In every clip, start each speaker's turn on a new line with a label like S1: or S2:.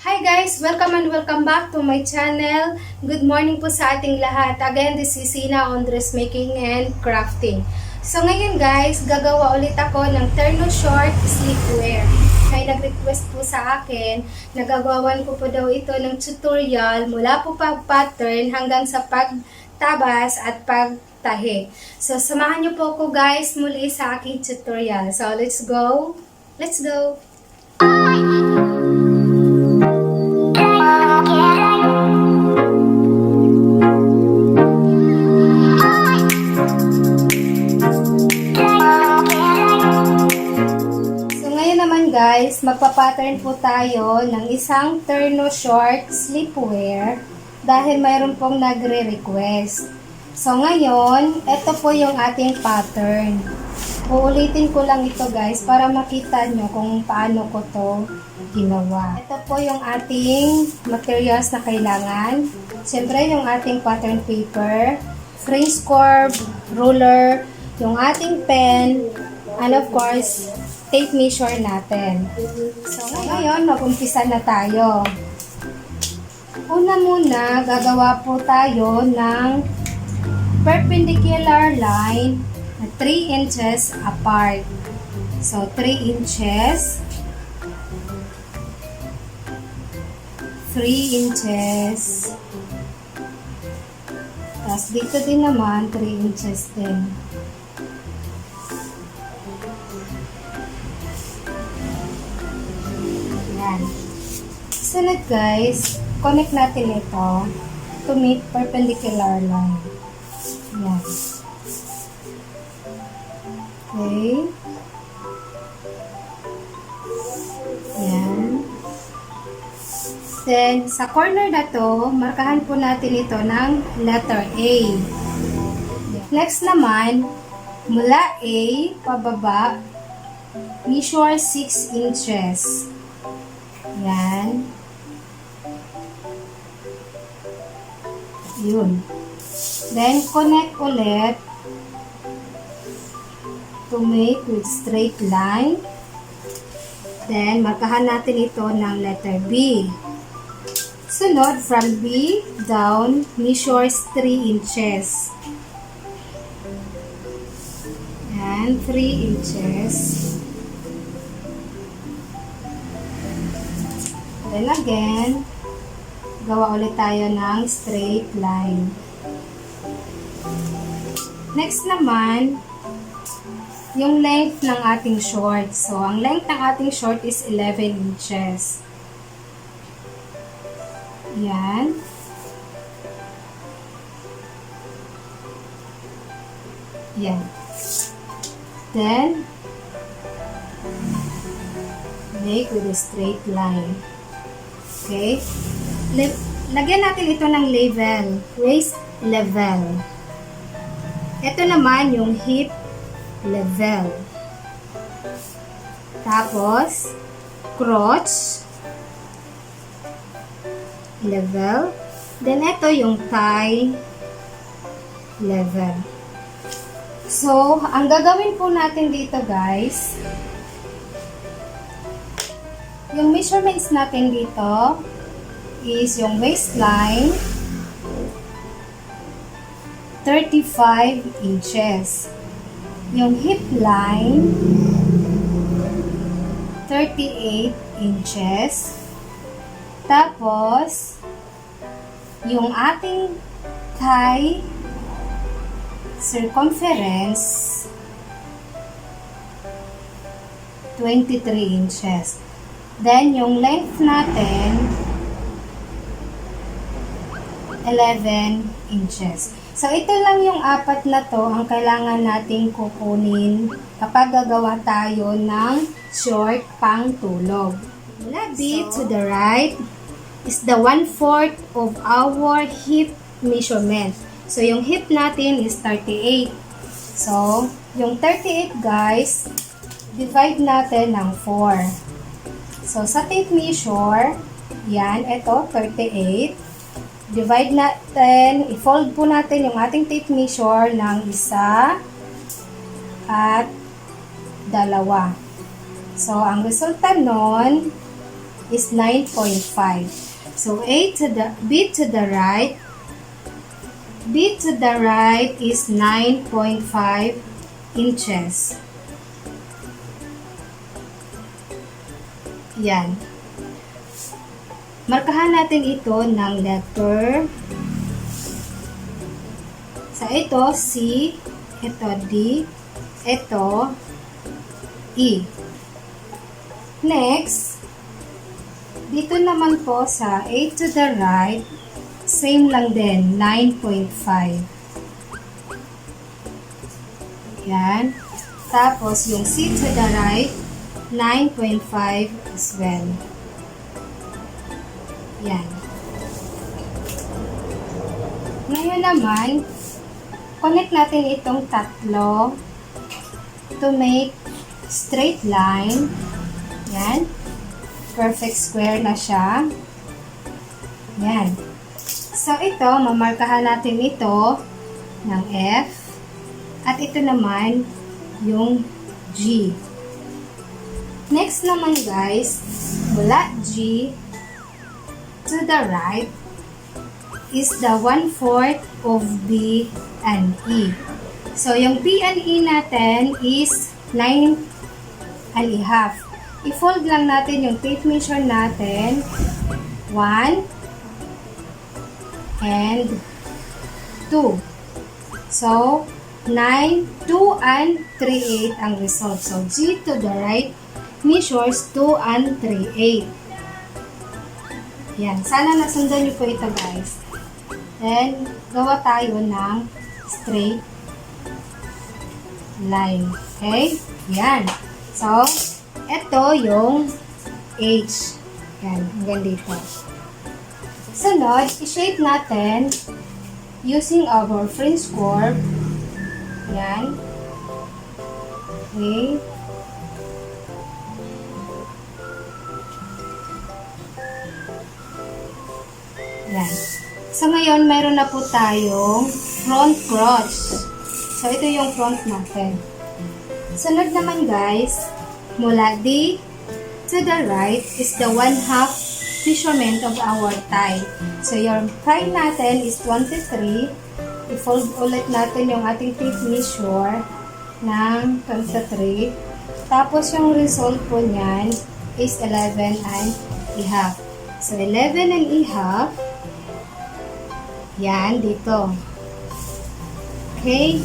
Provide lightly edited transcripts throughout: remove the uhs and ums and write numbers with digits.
S1: Hi guys! Welcome and welcome back to my channel. Good morning po sa ating lahat. Again, this is Sina on dressmaking and crafting. So ngayon guys, gagawa ulit ako ng terno short sleepwear. May nag-request po sa akin, nagagawan ko po daw ito ng tutorial mula po pattern hanggang sa pagtabas at pagtahi. So samahan niyo po ako guys muli sa aking tutorial. So let's go! Let's go! Guys, magpa-pattern po tayo ng isang terno short sleepwear dahil mayroon pong nagre-request. So ngayon, ito po yung ating pattern. Uulitin ko lang ito guys para makita nyo kung paano ko to ginawa. Ito po yung ating materials na kailangan. Siyempre yung ating pattern paper, fringe curve, ruler, yung ating pen, and of course, tape measure natin. So, ngayon, mag-umpisa na tayo. Una muna, gagawa po tayo ng perpendicular line na 3 inches apart. So, 3 inches, 3 inches, tapos dito din naman, 3 inches din. Sunod guys, connect natin ito to make perpendicular line. Yan. Okay. Yan. Then, sa corner na to, markahan po natin ito ng letter A. Next naman, mula A, pababa, measure 6 inches. Yan. Yun. Then, connect ulit to make with straight line. Then, markahan natin ito ng letter B. Sunod, from B down, measure 3 inches. And 3 inches. Then again, gawa ulit tayo ng straight line. Next naman, yung length ng ating short. So, ang length ng ating short is 11 inches. Yan. Yan. Then, make with a straight line. Okay? Lagyan natin ito ng level, waist level. Ito naman yung hip level. Tapos, crotch level. Then, ito yung thigh level. So, ang gagawin po natin dito guys, yung measurements natin dito is yung waistline 35 inches. Yung hip line 38 inches. Tapos yung ating thigh circumference 23 inches. Then, yung length natin, 11 inches. So, ito lang yung apat na to ang kailangan nating kukunin kapag gagawa tayo ng short pang tulog. Mula B to the right is the 1/4 of our hip measurement. So, yung hip natin is 38. So, yung 38 guys, divide natin ng 4. So, sa tape measure, yan, ito, 38. Divide natin, i-fold po natin yung ating tape measure ng 1 at 2. So, ang resulta nun is 9.5. So B to the right is 9.5 inches. Yan. Markahan natin ito ng letter. So, ito C, ito D, ito E. Next, dito naman po sa A to the right, same lang din, 9.5. Yan. Tapos, yung C to the right, 9.5 as well. Yan. Ngayon naman, connect natin itong tatlo to make straight line. Yan. Perfect square na siya. Yan. So, ito, mamarkahan natin ito ng F. At ito naman, yung G. Next naman guys, mula G to the right is the 1/4 of B and E. So, yung B and E natin is 9.5. I-fold lang natin yung tape measure natin. 1 and 2. So, 9, 2, and 3/8 ang result. So, G to the right measures 2 and 3/8. Yan. Sana nasundan niyo po ito guys. Then, gawa tayo ng straight line. Okay? Yan. So, ito yung H. Yan. Hanggang dito. Sunod, i-shape natin using our French curve. Yan. Okay. Yan. So, ngayon, mayroon na po tayong front crotch. So, ito yung front natin. Sunod naman, guys, mula D to the right is the 1/2 measurement of our thigh. So, your thigh natin is 23. I-fold ulit natin yung ating tape measure ng 23. Tapos, yung result po niyan is 11.5. So, 11.5. Yan, dito. Okay?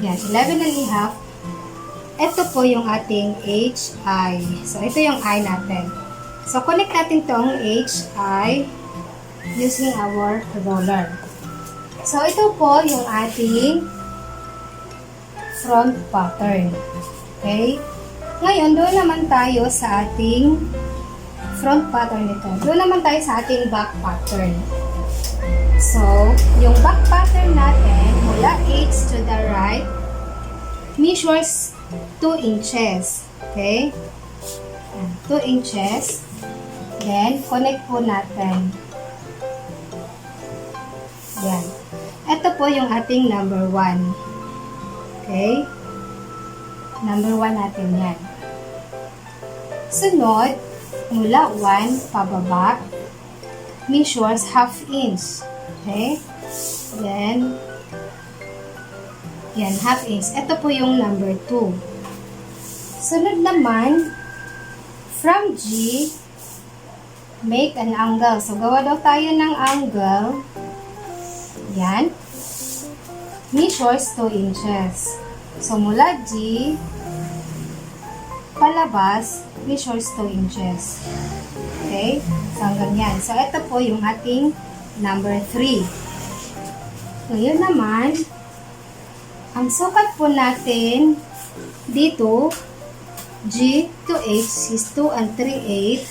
S1: Yan, 11.5. Ito po yung ating HI. So, ito yung I natin. So, connect natin tong HI using our roller. So, ito po yung ating front pattern. Okay? Ngayon, doon naman tayo sa ating front pattern nito. Doon naman tayo sa ating back pattern. So, yung back pattern natin, mula H to the right, measures 2 inches. Okay? 2 inches. Then, connect po natin. Yan. Ito po yung ating number 1. Okay? Number 1 natin yan. Sunod, mula 1 pababa, measures 1/2 inch. Okay? Then, yan, 1/2 inch. Ito po yung number 2. Sunod naman, from G, make an angle. So, gawa daw tayo ng angle. Yan. Measures 2 inches. So, mula G, palabas, measures 2 inches. Okay? So, hanggang yan. So, ito po yung ating number 3. Ngayon naman, ang sukat po natin dito, G to H is 2 and 3/8.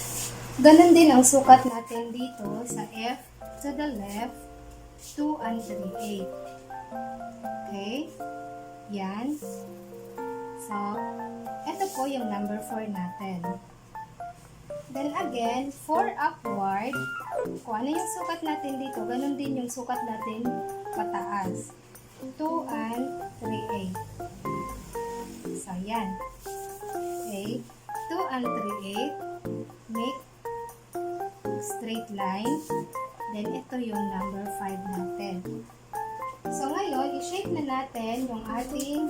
S1: Ganon din ang sukat natin dito sa F to the left, 2 and 3/8. Okay? Yan. So, ito po yung number 4 natin. Then again, 4 upward, kung ano yung sukat natin dito, ganun din yung sukat natin pataas. 2 and 3/8. So, yan. Okay? ang 3/8. Make straight line. Then, ito yung number 5 natin. So, ngayon, i-shape na natin yung ating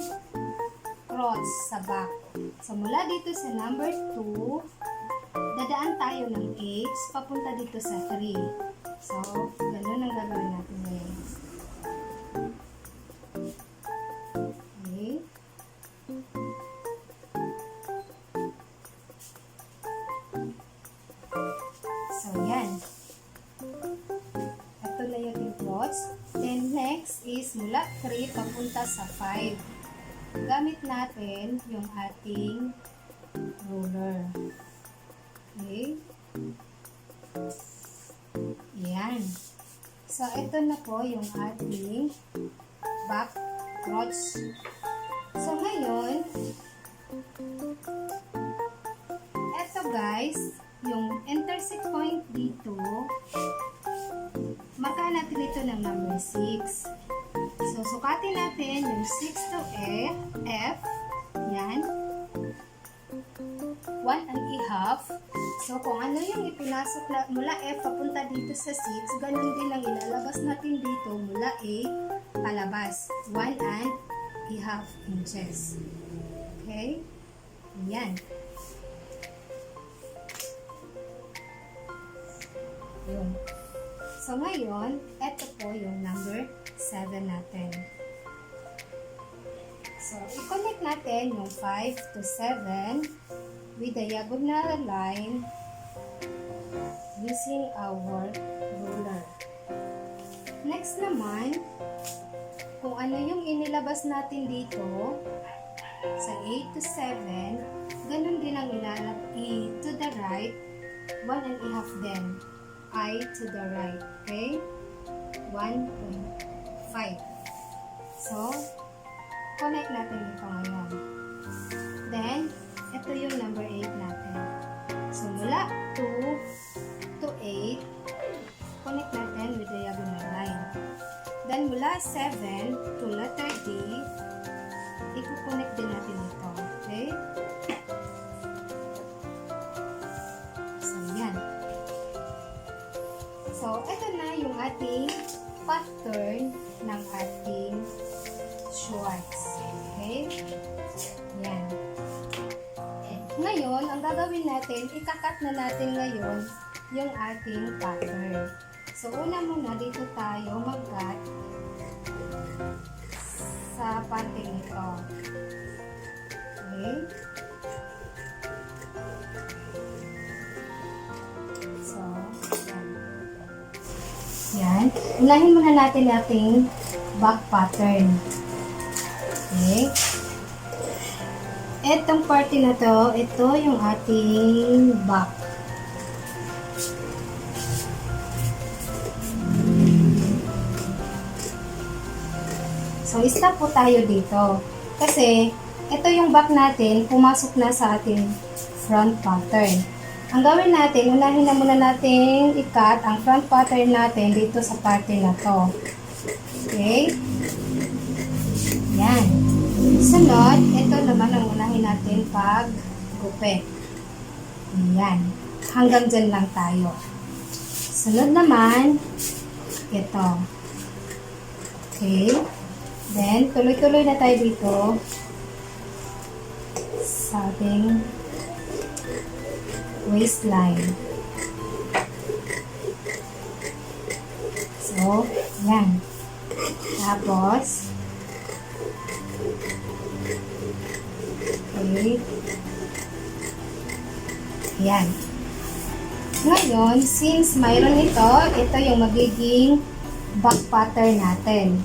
S1: cross sa back. So, mula dito sa number 2, dadaan tayo ng H, papunta dito sa 3. So, ganun ang gagawin natin ngayon. Okay. So, yan. Ito na yung cross. Then, next is mula 3 papunta sa 5. Gamit natin yung ating ruler. Okay. Yan. So, ito na po yung ating back crotch. So, ngayon, ito guys, yung intersect point dito, markahan natin ito ng number 6. So, sukatin natin yung 6 to F. Yan. 1.5. So, kung ano yung ipinasok na mula F papunta dito sa 6, ganun din ang ilalabas natin dito mula A palabas. 1.5 inches. Okay? Yan. Yun. So, ngayon, ito po yung number 7 natin. So, i-connect natin yung 5 to 7 with diagonal line using our ruler. Next naman, kung ano yung inilabas natin dito sa 8 to 7, ganun din ang ilalab E to the right, 1.5 din. I to the right. Okay? 1.5. So, connect natin ito ngayon. Then, ito yung number 8 natin. So, mula 2 to 8, connect natin with diagonal line. Then, mula 7 to letter D, i-connect din natin ito. Okay? So, yan. So, ito na yung ating pattern ng ating shorts. Okay? Yan. Ngayon, ang gagawin natin, ikakat na natin ngayon yung ating pattern. So, una muna dito tayo mag-cut sa parting ito. Okay? So, yan. Yan. Unahin muna natin ating back pattern. Okay? Etong party na to, ito yung ating back. So, stop po tayo dito. Kasi, ito yung back natin, pumasok na sa ating front pattern. Ang gawin natin, unahin na muna natin i-cut ang front pattern natin dito sa party na to. Okay? Yan. Sunod, ito naman ang unahin natin pag gupit. Yan. Hanggang dyan lang tayo. Sunod naman, ito. Okay. Then, tuloy-tuloy na tayo dito sa ating waistline. So, yan. Tapos, okay. Yan. Ngayon, since mayroon ito yung magiging back pattern natin.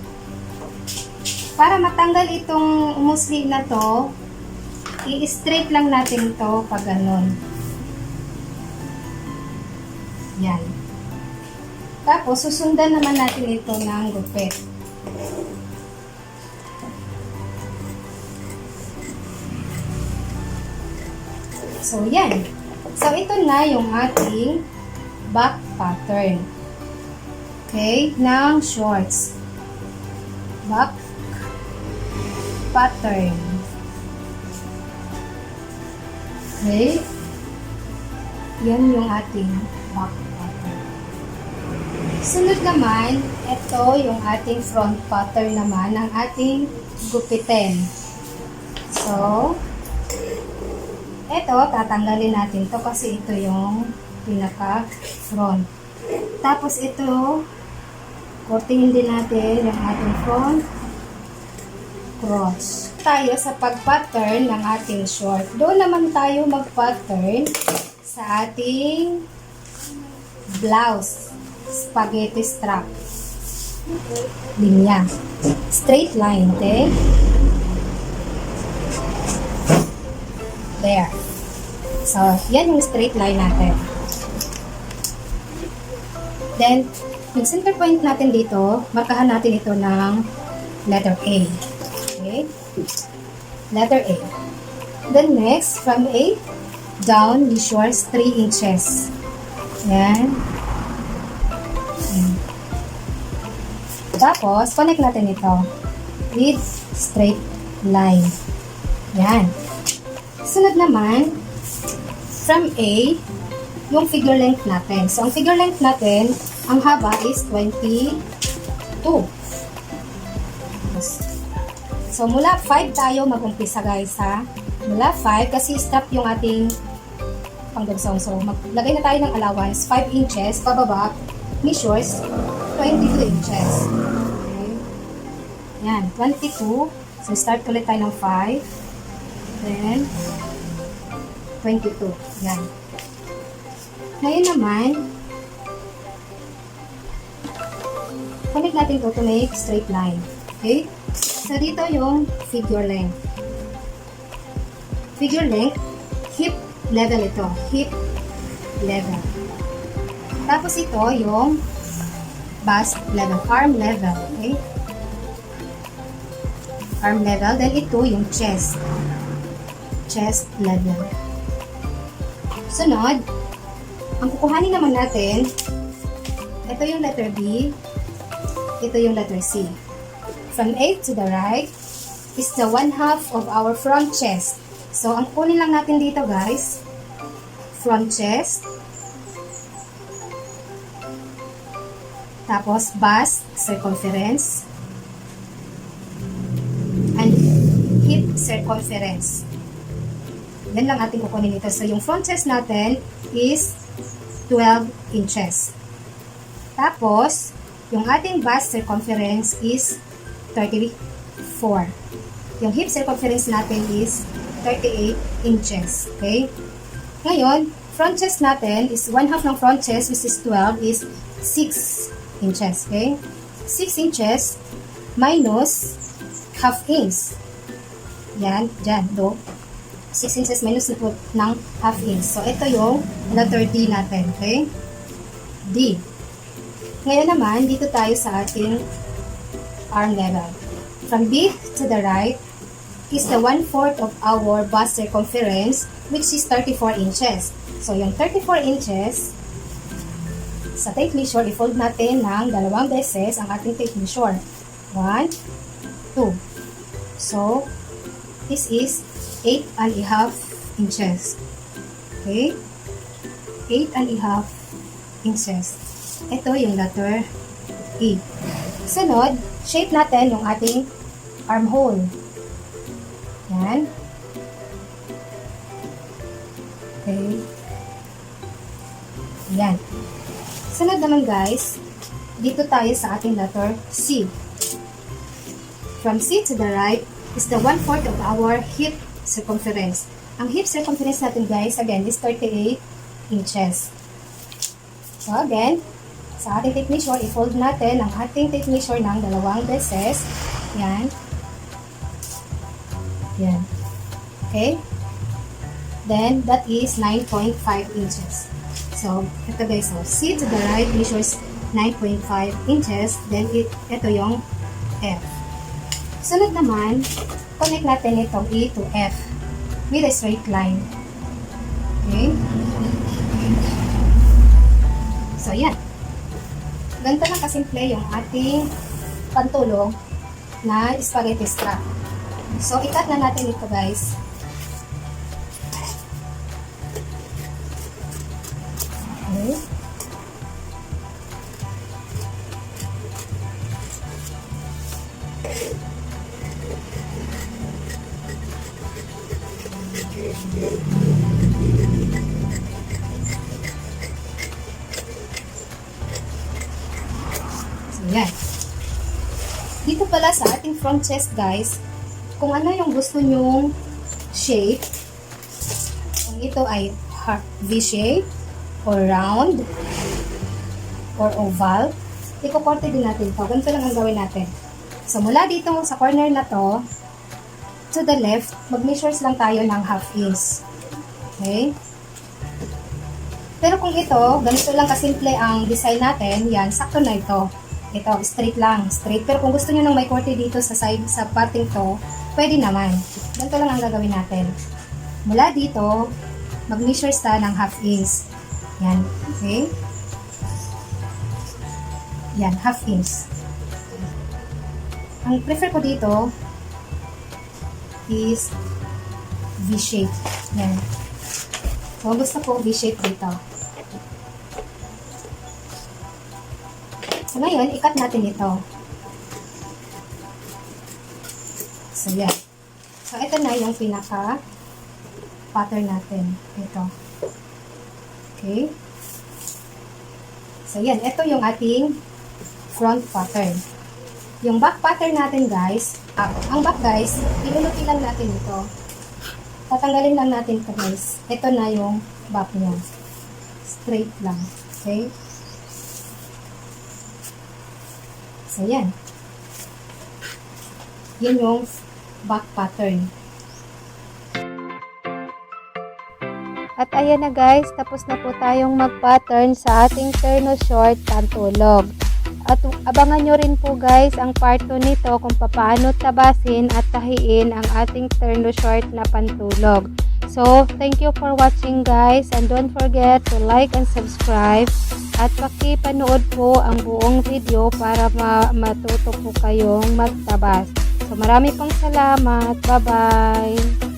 S1: Para matanggal itong musli na to, i-straight lang natin ito pag ganun. Yan. Tapos, susundan naman natin ito ng gupit. So, yan. So, ito na yung ating back pattern. Okay? Ng shorts. Back pattern. Okay? Yan yung ating back pattern. Sunod naman, ito yung ating front pattern naman ng ating gupitin. So, ito, tatanggalin natin to kasi ito yung pinaka-front. Tapos ito, kortingin din natin yung ating front cross. Tayo sa pag-pattern ng ating short. Doon naman tayo mag-pattern sa ating blouse. Spaghetti strap. Linya. Straight line, okay? There. So, yan yung straight line natin. Then, yung center point natin dito, markahan natin ito ng letter A. Okay? Letter A. Then next, from A down, measure 3 inches. Yan. Tapos, connect natin ito with straight line. Yan. Sunod naman, from A, yung figure length natin. So, ang figure length natin, ang haba is 22. So, mula 5 tayo mag-umpisa guys ha. Mula 5 kasi stop yung ating pangdugsong. So, maglagay na tayo ng allowance. 5 inches, pababa, measures 22 inches. Okay. Yan, 22. So, start ulit tayo ng 5. Then, 22. Yan. Ngayon naman, connect natin to make straight line. Okay? So, dito yung figure length. Figure length, hip level ito. Hip level. Tapos ito yung bust level, arm level. Okay? Arm level. Then ito yung chest. Chest level. Sunod, ang kukuhanin naman natin, ito yung letter B, ito yung letter C. From A to the right is the 1/2 of our front chest. So, ang kunin lang natin dito guys, front chest, tapos bust circumference, and hip circumference. Yan lang ating kukunin dito. So, yung front chest natin is 12 inches. Tapos, yung ating bust circumference is 34. Yung hip circumference natin is 38 inches. Okay? Ngayon, front chest natin is 1/2 ng front chest, which is 12, is 6 inches. Okay? 6 inches minus half inch. Yan, dyan, do. 6 inches minus ng half inch. So, ito yung letter D natin. Okay? D. Ngayon naman, dito tayo sa ating arm level. From B to the right is the 1/4 of our bust circumference, which is 34 inches. So, yung 34 inches, sa tape measure, i-fold natin ng 2 beses ang ating tape measure. 1, 2. So, this is 8.5 inches. Okay? 8.5 inches. Ito yung letter E. Sunod, shape natin yung ating armhole. Yan. Okay. Yan. Sunod naman guys, dito tayo sa ating letter C. From C to the right is the 1/4 of our hip circumference. Ang hip circumference natin guys, again, is 38 inches. So again, sa ating tape measure, i-fold natin ang ating tape measure ng 2 beses. Yan. Yan. Okay? Then, that is 9.5 inches. So, ito guys, so, C to the right measures 9.5 inches. Then, ito yung F. Sunod naman, connect natin itong E to F with a straight line. Okay? So, yan. Ganito lang kasimple yung ating pantulong na spaghetti strap. So, ikat na natin ito guys. pala sa ating front chest guys, kung ano yung gusto nyong shape, kung ito ay heart V-shape, or round, or oval, ikukorte din natin ito. Ganito lang ang gawin natin. So, mula dito sa corner na to, to the left, mag-measures lang tayo ng ½ inch. Okay? Pero kung ito, ganito lang kasimple ang design natin, yan, sakto na ito. Ito, straight lang, straight. Pero kung gusto nyo nang may korte dito sa side, sa parting to, pwede naman. Ganito lang ang gagawin natin. Mula dito, mag-measure ta ng ½ inch. Yan, okay? Yan, ½ inch. Ang prefer ko dito is V-shape. Yan. So, gusto ko V-shape dito. So, ngayon, ikat natin ito. So, yan. So, ito na yung pinaka-pattern natin. Ito. Okay. So, yan. Ito yung ating front pattern. Yung back pattern natin, guys, ang back, guys, iluluti lang natin ito. Tatanggalin lang natin ito, guys. Ito na yung back niya. Straight lang. Okay? So, yan. Yan yung back pattern.
S2: At ayan na guys, tapos na po tayong mag-pattern sa ating terno short pantulog. At abangan nyo rin po guys ang part 2 nito kung paano tabasin at tahiin ang ating terno short na pantulog. So, thank you for watching guys, and don't forget to like and subscribe at pakipanood po ang buong video para matuto po kayong magtabas. So, marami pong salamat. Bye-bye!